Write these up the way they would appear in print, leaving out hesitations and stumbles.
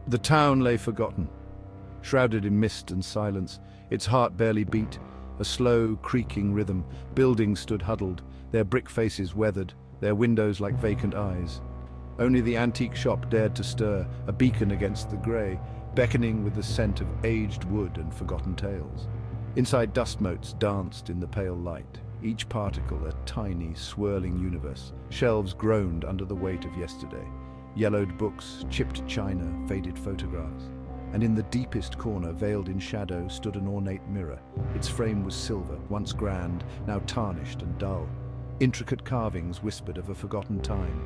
The town lay forgotten, shrouded in mist and silence. Its heart barely beat, a slow, creaking rhythm. Buildings stood huddled, their brick faces weathered, their windows like vacant eyes. Only the antique shop dared to stir, a beacon against the grey, beckoning with the scent of aged wood and forgotten tales. Inside, dust motes danced in the pale light, each particle a tiny, swirling universe. Shelves groaned under the weight of yesterday. Yellowed books, chipped china, faded photographs. And in the deepest corner, veiled in shadow, stood an ornate mirror. Its frame was silver, once grand, now tarnished and dull. Intricate carvings whispered of a forgotten time.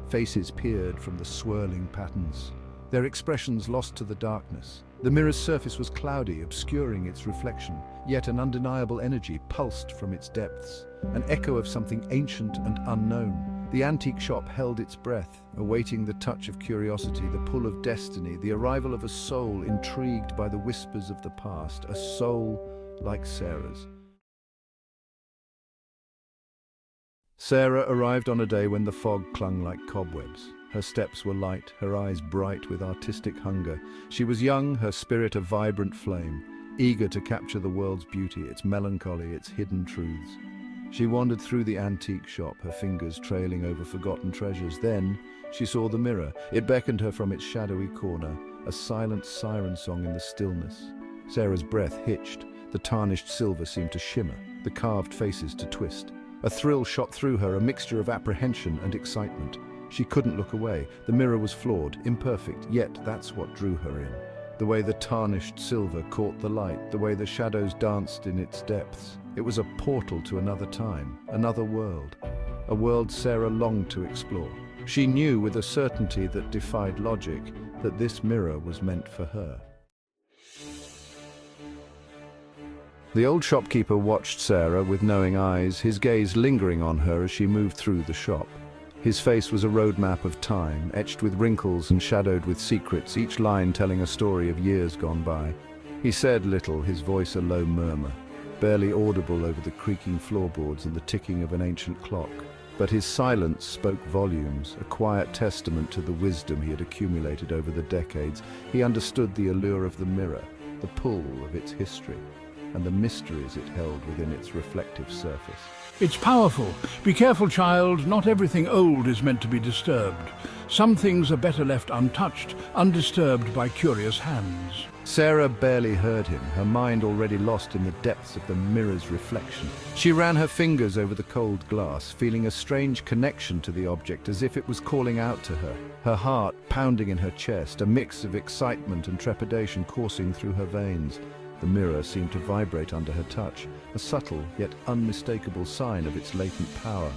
Faces peered from the swirling patterns, their expressions lost to the darkness. The mirror's surface was cloudy, obscuring its reflection, yet an undeniable energy pulsed from its depths, an echo of something ancient and unknown. The antique shop held its breath, awaiting the touch of curiosity, the pull of destiny, the arrival of a soul intrigued by the whispers of the past, a soul like Sarah's. Sarah arrived on a day when the fog clung like cobwebs. Her steps were light, her eyes bright with artistic hunger. She was young, her spirit a vibrant flame, eager to capture the world's beauty, its melancholy, its hidden truths. She wandered through the antique shop, her fingers trailing over forgotten treasures. Then she saw the mirror. It beckoned her from its shadowy corner, a silent siren song in the stillness. Sarah's breath hitched. The tarnished silver seemed to shimmer, the carved faces to twist. A thrill shot through her, a mixture of apprehension and excitement. She couldn't look away. The mirror was flawed, imperfect, yet that's what drew her in. The way the tarnished silver caught the light, the way the shadows danced in its depths. It was a portal to another time, another world. A world Sarah longed to explore. She knew with a certainty that defied logic that this mirror was meant for her. The old shopkeeper watched Sarah with knowing eyes, his gaze lingering on her as she moved through the shop. His face was a roadmap of time, etched with wrinkles and shadowed with secrets, each line telling a story of years gone by. He said little, his voice a low murmur, barely audible over the creaking floorboards and the ticking of an ancient clock. But his silence spoke volumes, a quiet testament to the wisdom he had accumulated over the decades. He understood the allure of the mirror, the pull of its history, and the mysteries it held within its reflective surface. It's powerful. Be careful, child. Not everything old is meant to be disturbed. Some things are better left untouched, undisturbed by curious hands. Sarah barely heard him, her mind already lost in the depths of the mirror's reflection. She ran her fingers over the cold glass, feeling a strange connection to the object, as if it was calling out to her. Her heart pounding in her chest, a mix of excitement and trepidation coursing through her veins. The mirror seemed to vibrate under her touch, a subtle yet unmistakable sign of its latent power.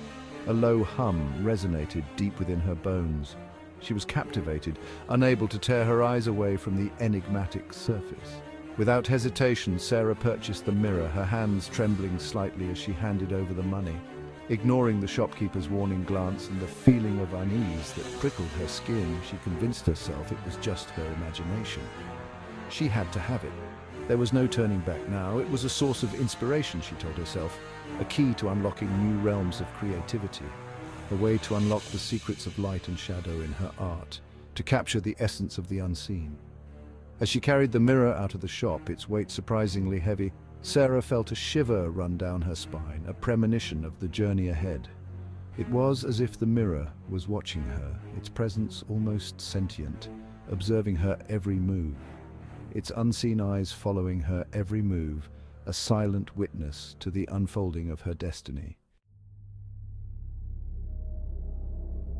A low hum resonated deep within her bones. She was captivated, unable to tear her eyes away from the enigmatic surface. Without hesitation, Sarah purchased the mirror, her hands trembling slightly as she handed over the money. Ignoring the shopkeeper's warning glance and the feeling of unease that prickled her skin, she convinced herself it was just her imagination. She had to have it. There was no turning back now. It was a source of inspiration, she told herself, a key to unlocking new realms of creativity, a way to unlock the secrets of light and shadow in her art, to capture the essence of the unseen. As she carried the mirror out of the shop, its weight surprisingly heavy, Sarah felt a shiver run down her spine, a premonition of the journey ahead. It was as if the mirror was watching her, its presence almost sentient, observing her every move. Its unseen eyes following her every move, a silent witness to the unfolding of her destiny.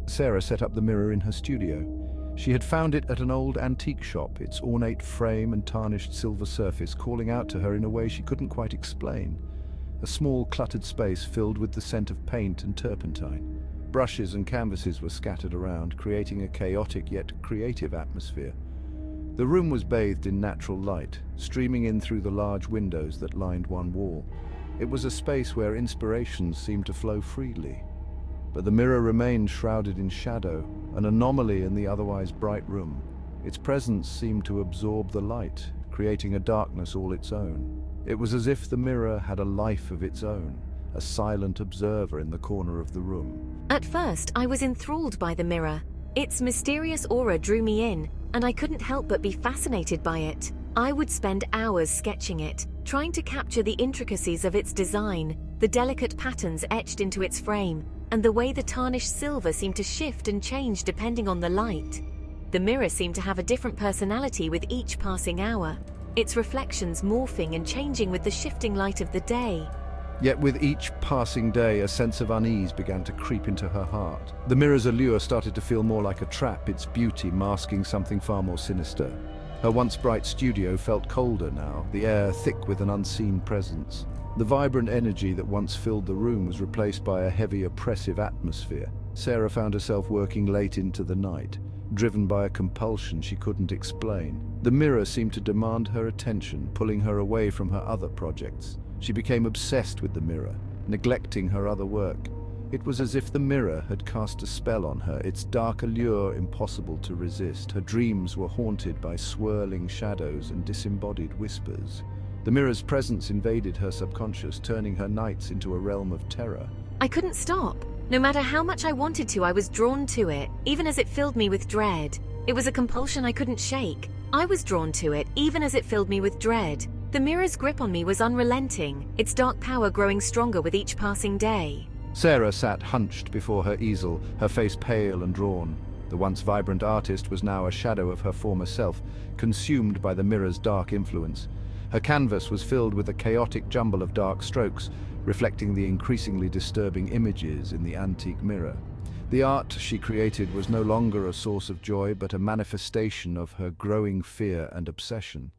Sarah set up the mirror in her studio. She had found it at an old antique shop, its ornate frame and tarnished silver surface calling out to her in a way she couldn't quite explain. A small cluttered space filled with the scent of paint and turpentine. Brushes and canvases were scattered around, creating a chaotic yet creative atmosphere. The room was bathed in natural light, streaming in through the large windows that lined one wall. It was a space where inspirations seemed to flow freely. But the mirror remained shrouded in shadow, an anomaly in the otherwise bright room. Its presence seemed to absorb the light, creating a darkness all its own. It was as if the mirror had a life of its own, a silent observer in the corner of the room. At first, I was enthralled by the mirror. Its mysterious aura drew me in, and I couldn't help but be fascinated by it. I would spend hours sketching it, trying to capture the intricacies of its design, the delicate patterns etched into its frame, and the way the tarnished silver seemed to shift and change depending on the light. The mirror seemed to have a different personality with each passing hour, its reflections morphing and changing with the shifting light of the day. Yet with each passing day, a sense of unease began to creep into her heart. The mirror's allure started to feel more like a trap, its beauty masking something far more sinister. Her once bright studio felt colder now, the air thick with an unseen presence. The vibrant energy that once filled the room was replaced by a heavy, oppressive atmosphere. Sarah found herself working late into the night, driven by a compulsion she couldn't explain. The mirror seemed to demand her attention, pulling her away from her other projects. She became obsessed with the mirror, neglecting her other work. It was as if the mirror had cast a spell on her, its dark allure impossible to resist. Her dreams were haunted by swirling shadows and disembodied whispers. The mirror's presence invaded her subconscious, turning her nights into a realm of terror. I couldn't stop. No matter how much I wanted to, I was drawn to it, even as it filled me with dread. It was a compulsion I couldn't shake. I was drawn to it, even as it filled me with dread. The mirror's grip on me was unrelenting, its dark power growing stronger with each passing day. Sarah sat hunched before her easel, her face pale and drawn. The once vibrant artist was now a shadow of her former self, consumed by the mirror's dark influence. Her canvas was filled with a chaotic jumble of dark strokes, reflecting the increasingly disturbing images in the antique mirror. The art she created was no longer a source of joy, but a manifestation of her growing fear and obsession.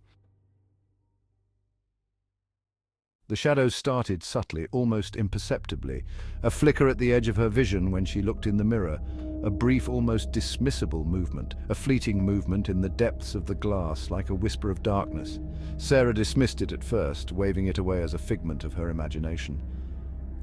The shadows started subtly, almost imperceptibly. A flicker at the edge of her vision when she looked in the mirror. A brief, almost dismissible movement. A fleeting movement in the depths of the glass, like a whisper of darkness. Sarah dismissed it at first, waving it away as a figment of her imagination.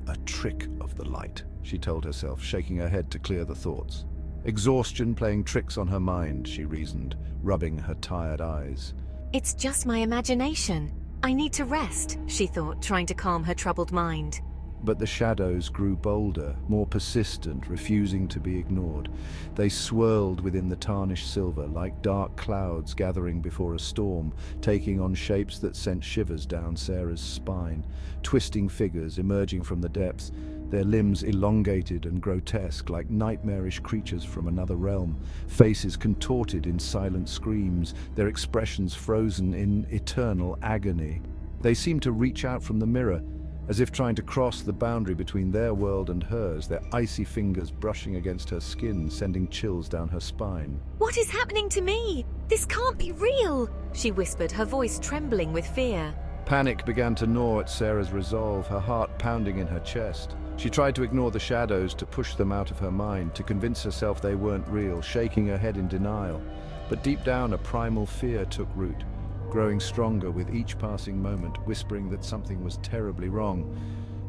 A trick of the light, she told herself, shaking her head to clear the thoughts. Exhaustion playing tricks on her mind, she reasoned, rubbing her tired eyes. It's just my imagination. I need to rest, she thought, trying to calm her troubled mind. But the shadows grew bolder, more persistent, refusing to be ignored. They swirled within the tarnished silver like dark clouds gathering before a storm, taking on shapes that sent shivers down Sarah's spine. Twisting figures emerging from the depths, their limbs elongated and grotesque like nightmarish creatures from another realm, faces contorted in silent screams, their expressions frozen in eternal agony. They seemed to reach out from the mirror, as if trying to cross the boundary between their world and hers, their icy fingers brushing against her skin, sending chills down her spine. What is happening to me? This can't be real, she whispered, her voice trembling with fear. Panic began to gnaw at Sarah's resolve, her heart pounding in her chest. She tried to ignore the shadows, to push them out of her mind, to convince herself they weren't real, shaking her head in denial. But deep down, a primal fear took root, growing stronger with each passing moment, whispering that something was terribly wrong,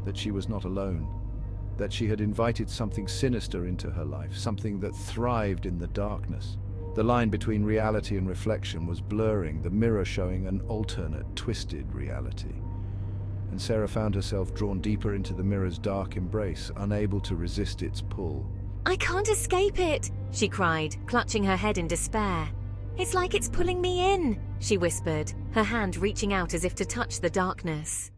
that she was not alone, that she had invited something sinister into her life, something that thrived in the darkness. The line between reality and reflection was blurring, the mirror showing an alternate, twisted reality. And Sarah found herself drawn deeper into the mirror's dark embrace, unable to resist its pull. I can't escape it, she cried, clutching her head in despair. It's like it's pulling me in, she whispered, her hand reaching out as if to touch the darkness.